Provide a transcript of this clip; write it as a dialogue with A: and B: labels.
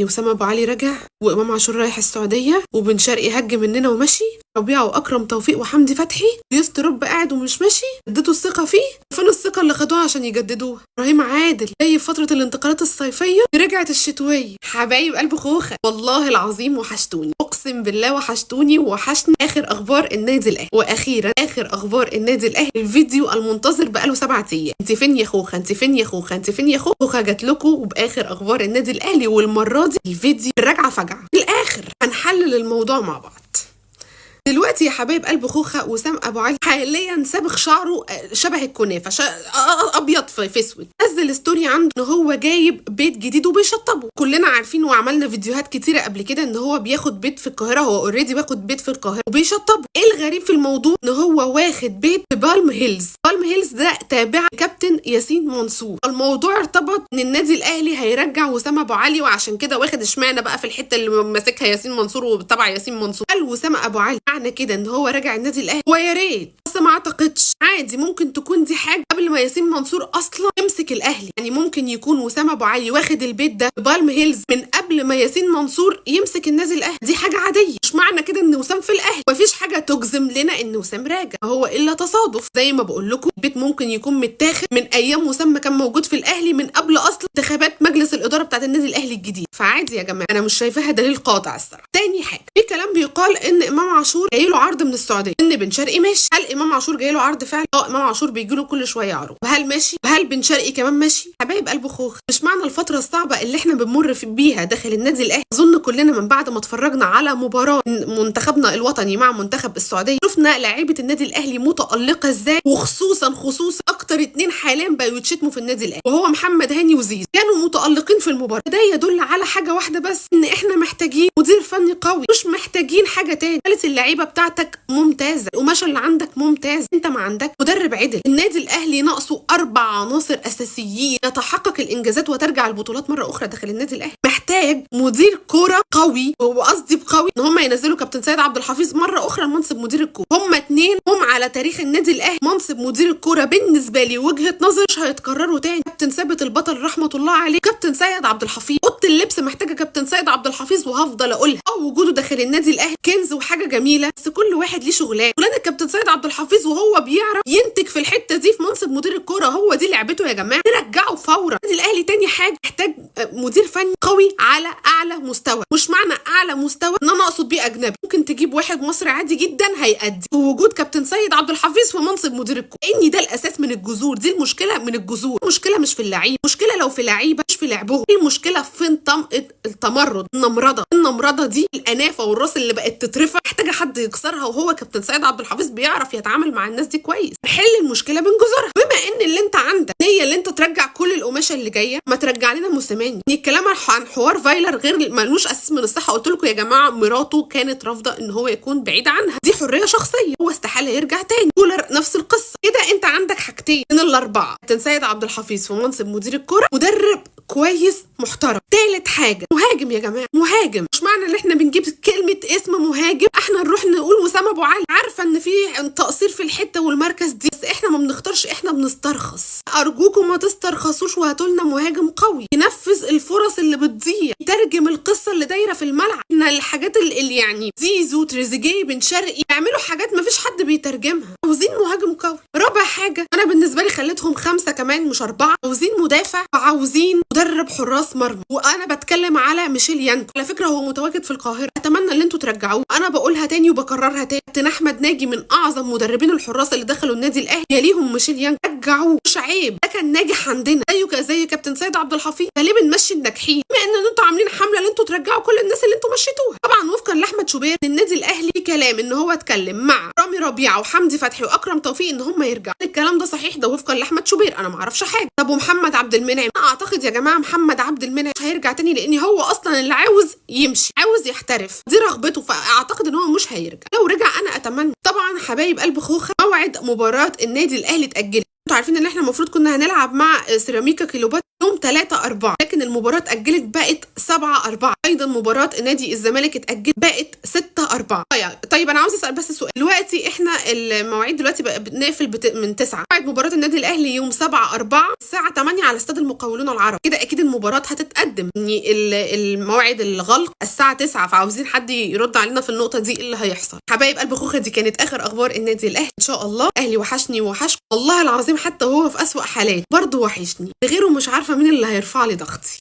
A: وسام ابو علي رجع، وامام عاشور رايح السعوديه، وبن شرقي هج مننا ومشي، ربيعه واكرم توفيق وحمدي فتحي، يوسف رب قاعد ومش ماشي، اديتوا الثقه فيه. فين الثقه اللي خدوها عشان يجددوها؟ ابراهيم عادل جاي في فتره الانتقالات الصيفيه، رجعت الشتويه. حبايب قلب خوخه والله العظيم وحشتوني، اقسم بالله وحشتوني ووحشني اخر اخبار النادي الاهلي. واخيرا اخر اخبار النادي الاهلي، الفيديو المنتظر بقاله 7 ايام. انت فين يا خوخه؟ انت فين يا خوخه؟ انت فين يا خوخه؟ خوخه جات لكم وباخر اخبار النادي الاهلي، والمره دي الفيديو راجعه فجعه. في الاخر هنحلل الموضوع مع بعض. دلوقتي يا حبايب قلب خوخه، وسام ابو علي حاليا صابغ شعره شبه الكنافه، ابيض في اسود. نزل ستوري عنده ان هو جايب بيت جديد وبيشطبه. كلنا عارفين وعملنا فيديوهات كتيره قبل كده ان هو بياخد بيت في القاهره، هو اوريدي واخد بيت في القاهره وبيشطبه. ايه الغريب في الموضوع؟ ان هو واخد بيت في بالم هيلز. بالم هيلز ده تابع كابتن ياسين منصور. الموضوع ارتبط ان النادي الاهلي هيرجع وسام ابو علي، وعشان كده واخد اشمعنى بقى في الحته اللي ماسكها ياسين منصور وتبع ياسين منصور. قال وسام ابو علي معنى كده ان هو راجع النادي الاهلي، ويا ريت، بس ما اعتقدش. عادي ممكن تكون دي حاجه قبل ما ياسين منصور اصلا يمسك الاهلي، يعني ممكن يكون وسام ابو علي واخد البيت ده في بالم هيلز من قبل ما ياسين منصور يمسك النادي الاهلي. دي حاجه عاديه، مش معنى كده ان وسام في الاهلي. مفيش حاجه تجزم لنا ان وسام راجع، هو الا تصادف. زي ما بقول لكم البيت ممكن يكون متاخد من ايام وسام ما كان موجود في الاهلي، من قبل اصلا انتخابات مجلس الاداره بتاعت النادي الاهلي الجديد. فعادي يا جماعه، انا مش شايفاها دليل قاطع الصراحه. تاني حاجه، في كلام بيقال ان امام عاشور جاي له عرض من السعوديه، ان بن شرقي ماشي. هل امام عاشور جاي له عرض فعلا؟ امام عاشور بيجي له كل شويه عرض. وهل ماشي؟ وهل بن شرقي كمان ماشي؟ حبايب قلب خوخ، مش معنى الفتره الصعبه اللي احنا بنمر بيها داخل النادي الاهلي، اظن كلنا من بعد ما اتفرجنا على مباراه منتخبنا الوطني مع منتخب السعوديه، شفنا لعيبه النادي الاهلي متالقه ازاي، وخصوصا اكتر 2 حاليا بقوا يتشتموا في النادي الاهلي، وهو محمد هاني وزيزو، كانوا متالقين في المباراه. ده يدل على حاجه واحده بس، ان احنا محتاجين مدير فني قوي، مش محتاجين حاجه تاني. قالت اللعيبه بتاعتك ممتازه، القماشه اللي عندك ممتاز، انت ما عندك مدرب عدل. النادي الاهلي ناقصه 4 عناصر اساسيين يتحقق الانجازات وترجع البطولات مره اخرى داخل النادي الاهلي. محتاج مدير كوره قوي، وقصدي بقوي ان هم ينزلوا كابتن سيد عبد الحفيظ مره اخرى لمنصب مدير الكوره. هم 2 هم على تاريخ النادي الاهلي منصب مدير الكوره بالنسبه لي وجهه نظر مش هيتكرروا تاني. كابتن ثابت البطل رحمه الله عليه، كابتن سيد عبد الحفيظ. اوضه اللبس محتاجه كابتن سيد عبد الحفيظ، وهفضل اقولها. وجوده داخل النادي الاهلي كنز وحاجه جميله، بس كل واحد ليه شغلانه. الكابتن سيد عبد الحفيظ وهو بيعرف ينتج في الحته دي في منصب مدير الكوره، هو دي لعبته يا جماعه، نرجعه فورا. النادي الاهلي تاني حاجه محتاج مدير فني قوي على اعلى مستوى. مش معنى اعلى مستوى ان انا اقصد بيه اجنبي، ممكن تجيب واحد مصري عادي جدا هيأدي، ووجود كابتن سيد عبد الحفيظ في منصب مدير الكوره، ان ده الاساس من الجذور. دي المشكله من الجذور، المشكله مش في اللعيبه، المشكله لو في لعيبه مش في لعبهم، المشكله في التمرد، النمرضه دي، الانافه والراس اللي بقت تترفع، محتاجه حد يكسرها، وهو كابتن سيد عبد الحفيظ بيعرف يتعامل مع الناس دي كويس. نحل المشكله من جذورها. بما ان اللي انت عندك هي اللي انت ترجع كل القماشه اللي جايه، ما ترجع لنا موسيماني. الكلام عن حوار فايلر غير ملوش اساس من الصحه. قلت لكم يا جماعه مراته كانت رافضه ان هو يكون بعيد عنها، دي حريه شخصيه، هو استحاله يرجع تاني. كولر نفس القصه. كده انت عندك حاجتين من الاربعه، كابتن سيد عبد الحفيظ في منصب مدير الكوره، مدرب كويس محترم. تالت حاجه مهاجم يا جماعه، مهاجم. مش معنى ان احنا بنجيب كلمه اسم مهاجم احنا نروح نقول وسام ابو علي. عارفه ان في تقصير في الحته والمركز دي، بس احنا ما بنختارش، احنا بنسترخص. ارجوكم ما تسترخصوش وهاتوا لنا مهاجم قوي ينفذ الفرص اللي بتضيع، يترجم القصه اللي دايره في الملعب. احنا الحاجات اللي يعني زيزو تريزيجيه بن شرقي يعملوا حاجات ما فيش حد بيترجمها. عاوزين مهاجم قوي. رابع حاجه، انا بالنسبه لي خليتهم 5 كمان مش 4، عاوزين مدافع وعاوزين مدرب حراس مرمى. وانا بتكلم على ميشيل يانكو، على فكره هو متواجد في القاهره، اتمنى ان انتوا ترجعوه. انا بقولها تاني وبكررها تاني، كابتن احمد ناجي من اعظم مدربين الحراس اللي دخلوا النادي الاهلي، يليهم ميشيل يانكو. رجعوه، مش عيب، ده كان ناجح عندنا زي كابتن سيد عبد الحفيظ. فليه بنمشي الناجحين؟ بما ان انتوا عاملين حمله ان انتوا ترجعوا كل الناس اللي انتوا مشيتوها. طبعا وفقا لاحمد شوبير النادي الاهلي في كلام ان هو اتكلم مع رامي ربيعه وحمدي فتحي واكرم توفيق ان هم يرجعوا. الكلام ده صحيح؟ ده وفقا لاحمد شوبير، انا ما اعرفش حاجه. طب ومحمد عبد المنعم؟ انا اعتقد يا جماعه محمد عبد المنعم مش هيرجع تاني، لان هو اصلا اللي عاوز يمشي، عاوز يحترف، دي رغبته، فاعتقد ان هو مش هيرجع. لو رجع انا اتمنى. طبعا حبايب قلب خوخه، موعد مباراه النادي الاهلي اتاجل. انتوا عارفين ان احنا المفروض كنا هنلعب مع سيراميكا كليوباترا يوم 3/4، لكن المباراة اتأجلت بقت 7/4. أيضا مباراة نادي الزمالك اتأجلت بقت 6/4. طيب أنا عاوز أسأل بس سؤال، دلوقتي إحنا المواعيد دلوقتي بقى بنقفل من 9. موعد مباراة النادي الأهلي يوم 7/4 الساعة 8 على استاد المقاولون العرب، كده أكيد المباراة هتتقدم. يعني الموعد الغلق الساعة 9، فعاوزين حد يرد علينا في النقطة دي، إيه اللي هيحصل؟ حبايب قلب خوخة، دي كانت آخر أخبار النادي الأهلي. إن شاء الله أهلي وحشني ووحشكم والله العظيم، حتى وهو في أسوأ حالات برضه وحشني، غيره مش عارفة مين اللي هيرفع لي ضغطي.